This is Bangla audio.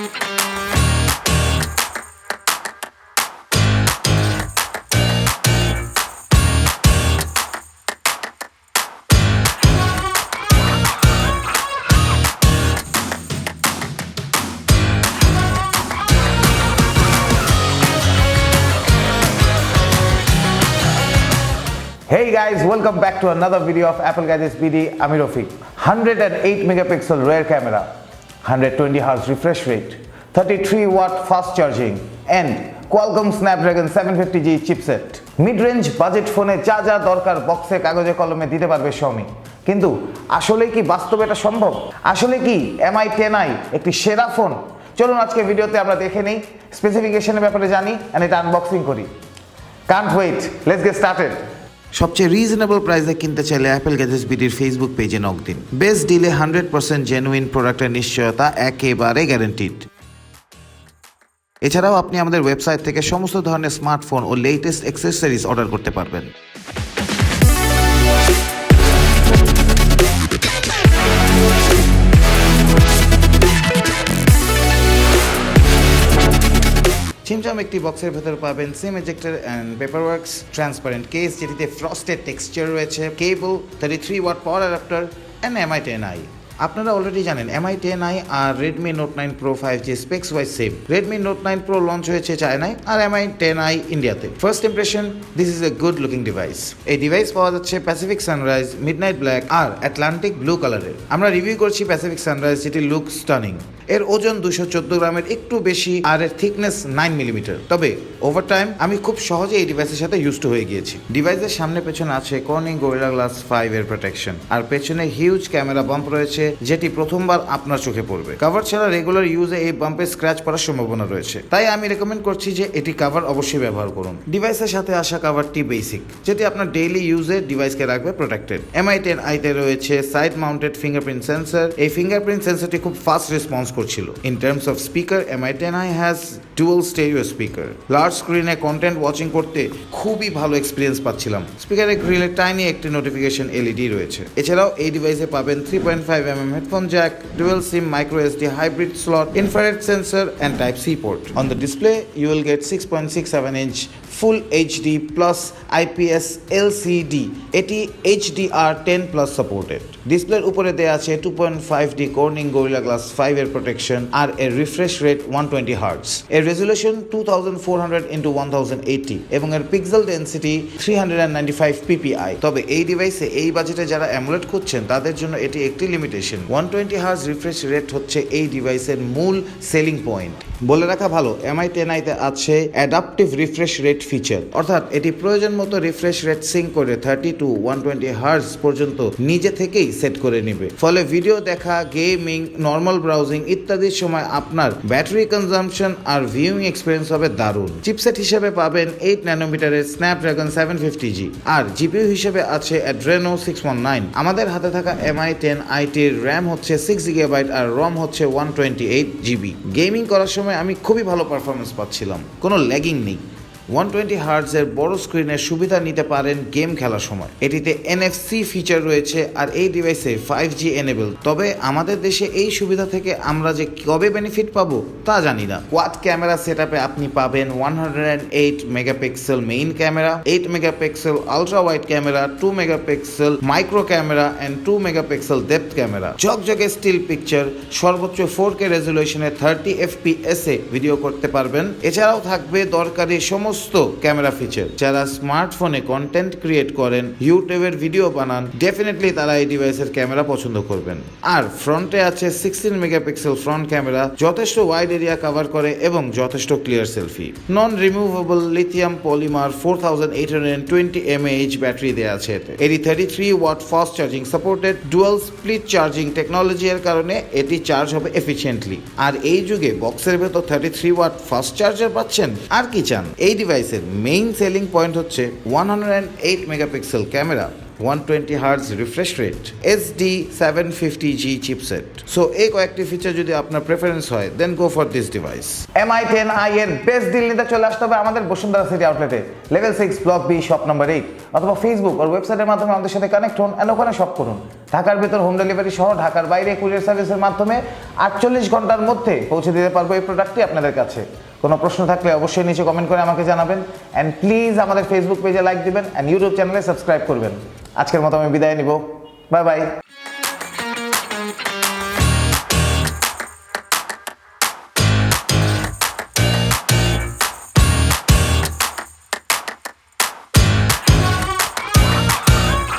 Hey guys, welcome back to another video of Apple Gadgets BD. আমি Rafiq. 108 megapixel rear camera, 120 Hz refresh rate, 33 watt fast charging and Qualcomm Snapdragon 750G chipset. Mid-range budget ফোনে যা যা দরকার বক্সে কাগজে কলমে দিতে পারবে Xiaomi। কিন্তু আসলে কি বাস্তবে এটা সম্ভব? আসলে কি Mi 10i একটি সেরা ফোন? চলুন আজকে ভিডিওতে আমরা দেখে নেই, স্পেসিফিকেশনের ব্যাপারে জানি and এটা আনবক্সিং করি। Can't wait, let's get started. সবচেয়ে রিজনেবল প্রাইসে কিনতে চাইলে অ্যাপল গ্যাজেটস বিডির ফেসবুক পেজে নক দিন। বেস্ট ডিলে 100% জেনুইন প্রোডাক্টের নিশ্চয়তা একেবারে গ্যারান্টিড। এছাড়াও আপনি আমাদের ওয়েবসাইট থেকে সমস্ত ধরনের স্মার্টফোন ও লেটেস্ট অ্যাক্সেসরিজ অর্ডার করতে পারবেন। ছিমছাম একটি বক্সের ভেতর পাবেন SIM ejector and paperworks, transparent case যেটিতে ফ্রস্টেড টেক্সচার রয়েছে, cable, 33 watt power adapter and Mi 10i। আপনারা অলরেডি জানেন Mi 10i আর Redmi Note 9 Pro 5G specs wise same. Redmi Note 9 Pro launch হয়েছে চায়নায় আর Mi 10i ইন্ডিয়াতে। First impression, this is a good looking device. এই ডিভাইস পাওয়া যাচ্ছে প্যাসিফিক সানরাইজ, মিডনাইট ব্ল্যাক আর আটলান্টিক ব্লু কালারের। আমরা রিভিউ করছি প্যাসিফিক সানরাইজ, যেটি লুক স্টানিং। এর ওজন 214 গ্রামের একটু বেশি আর এর থিকনেস 9 মিলিমিটার। তবে ওভার টাইম আমি খুব সহজে এই ডিভাইসের সাথে ইউজড হয়ে গিয়েছি। ডিভাইসের সামনে পেছনে আছে কর্নিং গরিলা গ্লাস 5 এর প্রোটেকশন আর পেছনে হিউজ ক্যামেরা বাম্প রয়েছে, যেটি প্রথমবার আপনার চোখে পড়বে। কভার ছাড়া রেগুলার ইউজে এই বাম্পে স্ক্র্যাচ পড়ার সম্ভাবনা রয়েছে, তাই আমি রেকমেন্ড করছি যে এটি কভার অবশ্যই ব্যবহার করুন। ডিভাইসের সাথে আসা কভারটি বেসিক, যেটি আপনার ডেইলি ইউজে ডিভাইসকে রাখবে প্রোটেক্টেড। Mi 10i তে রয়েছে সাইড মাউন্টেড ফিঙ্গারপ্রিন্ট সেন্সর। এই ফিঙ্গারপ্রিন্ট সেন্সরটি খুব ফাস্ট রেসপন্স করছিল। In terms of speaker, Mi 10i has dual stereo speaker. Large স্ক্রিনে কন্টেন্ট ওয়াচিং করতে খুবই ভালো এক্সপিরিয়েন্স পাচ্ছিলাম। স্পিকারের গ্রিলে টাইনি একটি নোটিফিকেশন এলইডি রয়েছে। এছাড়াও এই ডিভাইসে পাবেন 3.5mm headphone Jack, dual SIM micro SD hybrid slot, infrared sensor and Type-C port. On the display, you will get 6.67-inch Full HD plus IPS LCD. এটি HDR10 plus supported. ডিসপ্লের উপরে দেয়া আছে 2.5D কর্নিং গরিলা গ্লাস 5 এর প্রোটেকশন আর এর রিফ্রেশ রেট 120 Hz। এর রেজুলেশন 2400x1080 এবং এর পিক্সেল ডেনসিটি 395 ppi। তবে এই ডিভাইসে এই বাজেটে যারা অ্যামোলেড খুঁজছেন তাদের জন্য এটি একটি লিমিটেশন। 120 Hz রিফ্রেশ রেট হচ্ছে এই ডিভাইসের মূল সেলিং পয়েন্ট। বলে রাখা ভালো, Mi 10i তে আছে অ্যাডাপটিভ রিফ্রেশ রেট ফিচার, অর্থাৎ এটি প্রয়োজন মতো রিফ্রেশ রেট সিঙ্ক করে 30 to 120 Hz পর্যন্ত নিজে থেকেই সেট করে নেবে। ফলে ভিডিও দেখা, গেমিং, নর্মাল ব্রাউজিং ইত্যাদির সময় আপনার ব্যাটারি কনজাম্পশন আর ভিউইং এক্সপিরিয়েন্স হবে দারুণ। চিপসেট হিসেবে পাবেন 8 ন্যানোমিটারের Snapdragon 750G আর জিপিইউ হিসেবে আছে Adreno 619। আমাদের হাতে থাকা Mi 10i টির র্যাম হচ্ছে 6GB আর রম হচ্ছে 128GB। গেমিং করার সময় আমি খুবই ভালো পারফরমেন্স পাচ্ছিলাম, কোনো ল্যাগিং নেই। 120 Hz এর বড় স্ক্রিনের সুবিধা নিতে পারেন গেম খেলার সময়। এটিতে NFC ফিচার রয়েছে আর এই ডিভাইসে 5G এনেবল। তবে আমাদের দেশে এই সুবিধা থেকে আমরা যে কবে বেনিফিট পাবো তা জানি না। কোয়াড ক্যামেরা সেটআপে আপনি পাবেন 108 megapixel main camera, 8 megapixel ultra wide camera, 2 megapixel micro camera and 2 megapixel depth camera, ঝকঝকে স্টিল পিকচার, সর্বোচ্চ 4K রেজুলেশনে 30 FPS এ ভিডিও করতে পারবেন। এছাড়াও থাকবে দরকারি সমস্ত ক্যামেরা ফিচার। যারা স্মার্টফোনে কন্টেন্ট ক্রিয়েট করেন, ইউটিউবের ভিডিও বানান, ডেফিনেটলি তারা এই ডিভাইসের ক্যামেরা পছন্দ করবেন। আর ফ্রন্টে আছে 16 মেগাপিক্সেল ফ্রন্ট ক্যামেরা, যথেষ্ট ওয়াইড এরিয়া কভার করে এবং যথেষ্ট clear selfie. Non removable lithium polymer 4820 mAh battery দেওয়া আছে এতে। এটি 33 watt fast charging supported, dual split charging technology এর কারণে এটি চার্জ হবে এফিশিয়েন্টলি। আর এই যুগে বক্সের ভেতর 33 ওয়াট ফাস্ট চার্জার পাচ্ছেন, আর কি চান। এই ডিভাইসের মেইন সেলিং পয়েন্ট হচ্ছে 108 megapixel camera, 120 Hz refresh rate, SD 750G chipset. So এই কয়েকটি ফিচার যদি আপনার প্রেফারেন্স হয়, then go for this device. Mi 10i এর বেস্ট ডিল নিতে চলে আসতে হবে আমাদের বসুন্ধরা সিটি আউটলেটে, level 6 block B shop number 8, অথবা ফেসবুক আর ওয়েবসাইটের মাধ্যমে আমাদের সাথে কানেক্ট হন এন্ড ওখানে শপ করুন। ঢাকার ভেতর হোম ডেলিভারি সহ ঢাকার বাইরে কুরিয়ার সার্ভিসের মাধ্যমে 48 ঘন্টার মধ্যে পৌঁছে দিতে পারবো এই প্রোডাক্টটি আপনাদের কাছে। কোনো প্রশ্ন থাকলে অবশ্যই নিচে কমেন্ট করে আমাকে জানাবেন, অ্যান্ড প্লিজ আমাদের ফেসবুক পেজে লাইক দিবেন অ্যান্ড ইউটিউব চ্যানেলে সাবস্ক্রাইব করবেন। আজকের মতো আমি বিদায় নিব, বাই বাই।